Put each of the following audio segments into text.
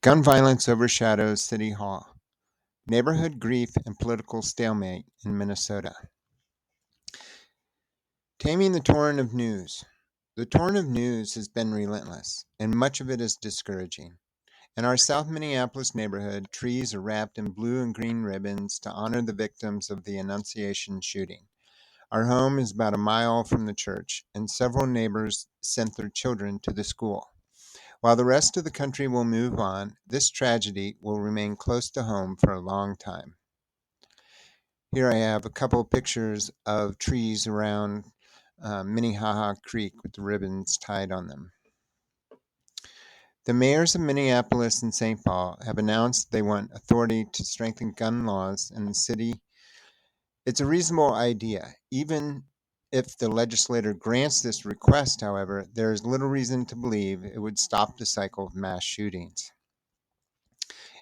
Gun violence overshadows City Hall. Neighborhood grief and political stalemate in Minnesota. Taming the torrent of news. The torrent of news has been relentless, and much of it is discouraging. In our South Minneapolis neighborhood, trees are wrapped in blue and green ribbons to honor the victims of the Annunciation shooting. Our home is about a mile from the church, and several neighbors sent their children to the school. While the rest of the country will move on, this tragedy will remain close to home for a long time. Here I have a couple of pictures of trees around Minnehaha Creek with the ribbons tied on them. The mayors of Minneapolis and St. Paul have announced they want authority to strengthen gun laws in the city. It's a reasonable idea. Even if the legislature grants this request, however, there is little reason to believe it would stop the cycle of mass shootings.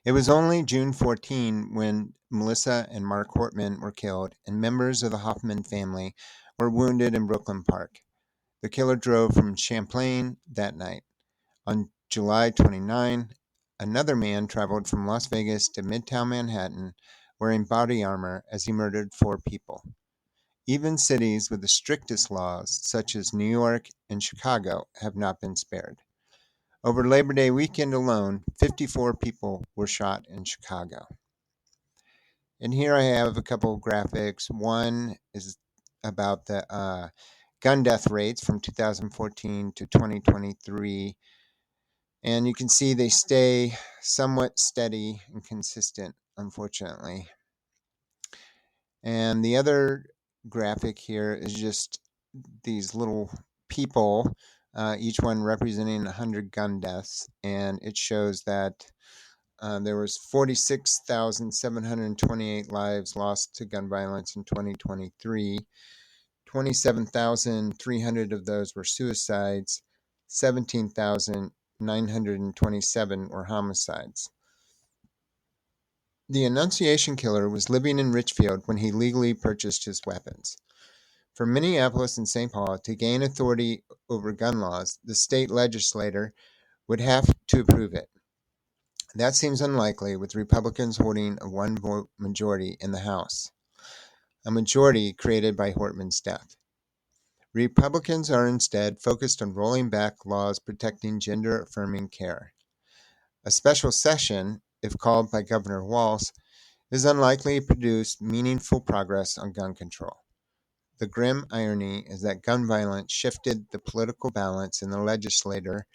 It was only June 14 when Melissa and Mark Hortman were killed and members of the Hoffman family were wounded in Brooklyn Park. The killer drove from Champlin that night. On July 29, another man traveled from Las Vegas to Midtown Manhattan wearing body armor as he murdered 4 people. Even cities with the strictest laws, such as New York and Chicago, have not been spared. Over Labor Day weekend alone, 54 people were shot in Chicago. And here I have a couple of graphics. One is about the gun death rates from 2014 to 2023. And you can see they stay somewhat steady and consistent, unfortunately. And the other graphic here is just these little people, each one representing 100 gun deaths. And it shows that there was 46,728 lives lost to gun violence in 2023. 27,300 of those were suicides. 17,927 were homicides. The Annunciation killer was living in Richfield when he legally purchased his weapons. For Minneapolis and St. Paul to gain authority over gun laws, the state legislature would have to approve it. That seems unlikely, with Republicans holding a 1-vote majority in the House, a majority created by Hortman's death. Republicans are instead focused on rolling back laws protecting gender-affirming care. A special session, if called by Governor Walz, is unlikely to produce meaningful progress on gun control. The grim irony is that gun violence shifted the political balance in the legislature,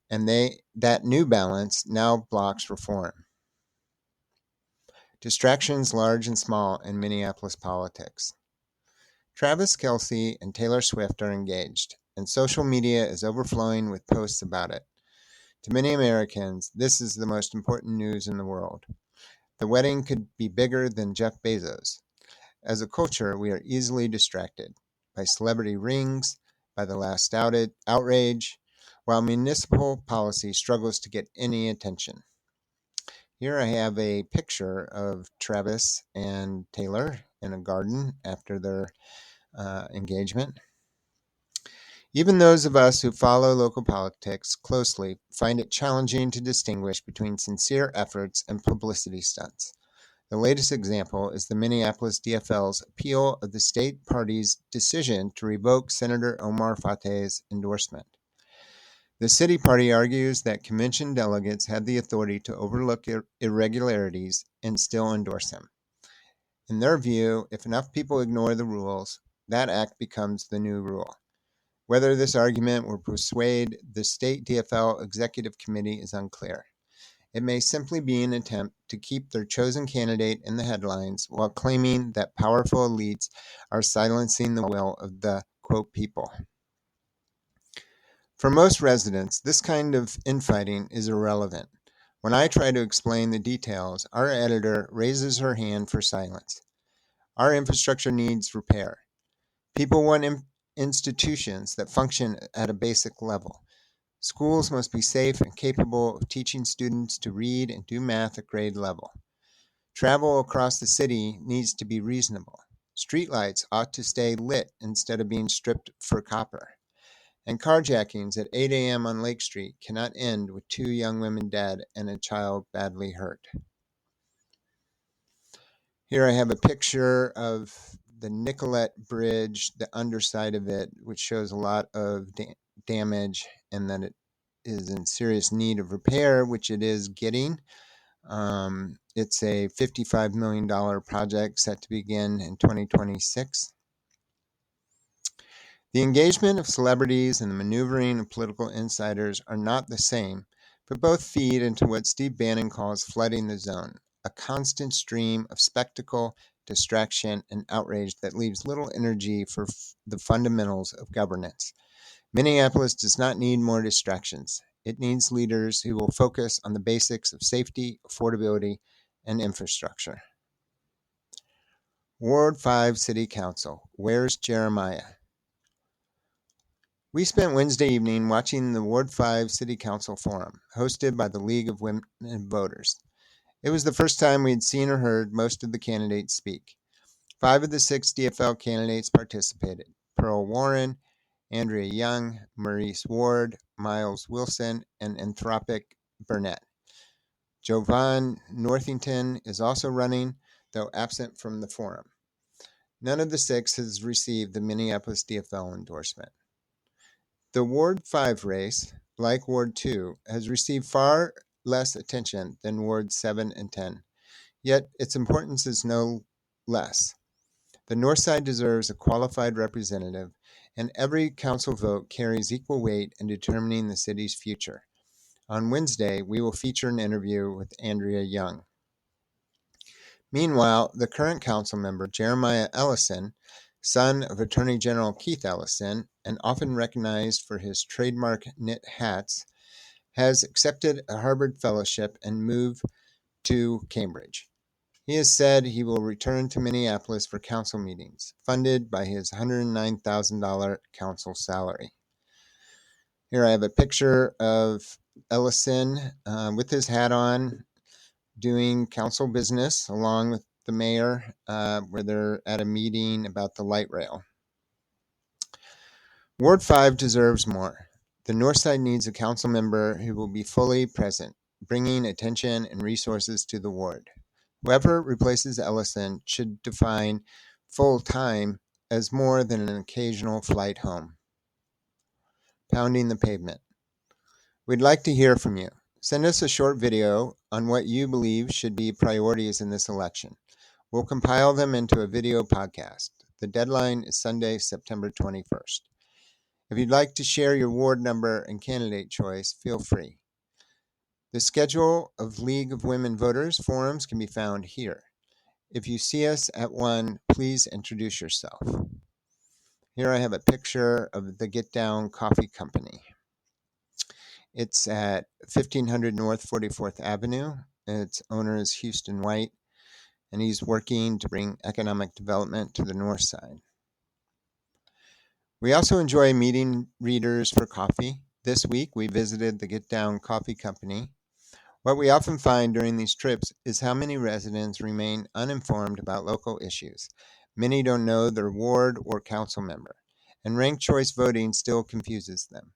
and that new balance now blocks reform. Distractions large and small in Minneapolis politics. Travis Kelce and Taylor Swift are engaged, and social media is overflowing with posts about it. To many Americans, this is the most important news in the world. The wedding could be bigger than Jeff Bezos. As a culture, we are easily distracted by celebrity rings, by the last outrage, while municipal policy struggles to get any attention. Here I have a picture of Travis and Taylor in a garden after their engagement. Even those of us who follow local politics closely find it challenging to distinguish between sincere efforts and publicity stunts. The latest example is the Minneapolis DFL's appeal of the state party's decision to revoke Senator Omar Fateh's endorsement. The city party argues that convention delegates had the authority to overlook irregularities and still endorse him. In their view, if enough people ignore the rules, that act becomes the new rule. Whether this argument will persuade the state DFL executive committee is unclear. It may simply be an attempt to keep their chosen candidate in the headlines while claiming that powerful elites are silencing the will of the, quote, people. For most residents, this kind of infighting is irrelevant. When I try to explain the details, our editor raises her hand for silence. Our infrastructure needs repair. People want institutions that function at a basic level. Schools must be safe and capable of teaching students to read and do math at grade level. Travel across the city needs to be reasonable. Streetlights ought to stay lit instead of being stripped for copper. And carjackings at 8 a.m. on Lake Street cannot end with 2 young women dead and a child badly hurt. Here I have a picture of the Nicollet Bridge, the underside of it, which shows a lot of damage and that it is in serious need of repair, which it is getting. It's a $55 million project set to begin in 2026. The engagement of celebrities and the maneuvering of political insiders are not the same, but both feed into what Steve Bannon calls flooding the zone, a constant stream of spectacle, distraction, and outrage that leaves little energy for the fundamentals of governance. Minneapolis does not need more distractions. It needs leaders who will focus on the basics of safety, affordability, and infrastructure. Ward 5 City Council. Where's Jeremiah? We spent Wednesday evening watching the Ward 5 City Council Forum, hosted by the League of Women Voters. It was the first time we had seen or heard most of the candidates speak. 5 of the 6 DFL candidates participated: Pearl Warren, Andrea Young, Maurice Ward, Miles Wilson, and Anthropic Burnett. Jovan Northington is also running, though absent from the forum. None of the 6 has received the Minneapolis DFL endorsement. The Ward 5 race, like Ward 2, has received far less attention than Wards 7 and 10, yet its importance is no less. The North Side deserves a qualified representative, and every council vote carries equal weight in determining the city's future. On Wednesday, we will feature an interview with Andrea Young. Meanwhile, the current council member, Jeremiah Ellison, son of Attorney General Keith Ellison, and often recognized for his trademark knit hats, has accepted a Harvard fellowship and moved to Cambridge. He has said he will return to Minneapolis for council meetings, funded by his $109,000 council salary. Here I have a picture of Ellison with his hat on, doing council business along with the mayor, where they're at a meeting about the light rail. Ward 5 deserves more. The North Side needs a council member who will be fully present, bringing attention and resources to the ward. Whoever replaces Ellison should define full-time as more than an occasional flight home. Pounding the pavement. We'd like to hear from you. Send us a short video on what you believe should be priorities in this election. We'll compile them into a video podcast. The deadline is Sunday, September 21st. If you'd like to share your ward number and candidate choice, feel free. The schedule of League of Women Voters forums can be found here. If you see us at one, please introduce yourself. Here I have a picture of the Get Down Coffee Company. It's at 1500 North 44th Avenue. Its owner is Houston White, and he's working to bring economic development to the North Side. We also enjoy meeting readers for coffee. This week, we visited the Get Down Coffee Company. What we often find during these trips is how many residents remain uninformed about local issues. Many don't know their ward or council member, and ranked choice voting still confuses them.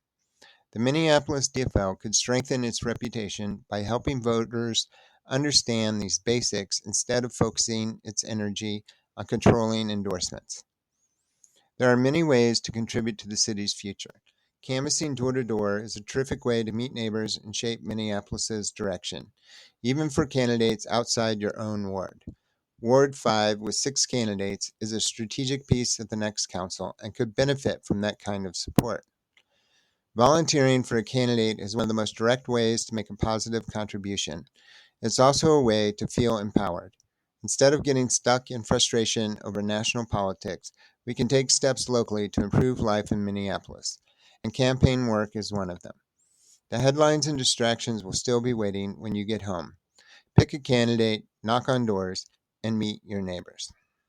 The Minneapolis DFL could strengthen its reputation by helping voters understand these basics instead of focusing its energy on controlling endorsements. There are many ways to contribute to the city's future. Canvassing door-to-door is a terrific way to meet neighbors and shape Minneapolis's direction, even for candidates outside your own ward. Ward 5, with 6 candidates, is a strategic piece of the next council and could benefit from that kind of support. Volunteering for a candidate is one of the most direct ways to make a positive contribution. It's also a way to feel empowered. Instead of getting stuck in frustration over national politics, we can take steps locally to improve life in Minneapolis, and campaign work is one of them. The headlines and distractions will still be waiting when you get home. Pick a candidate, knock on doors, and meet your neighbors.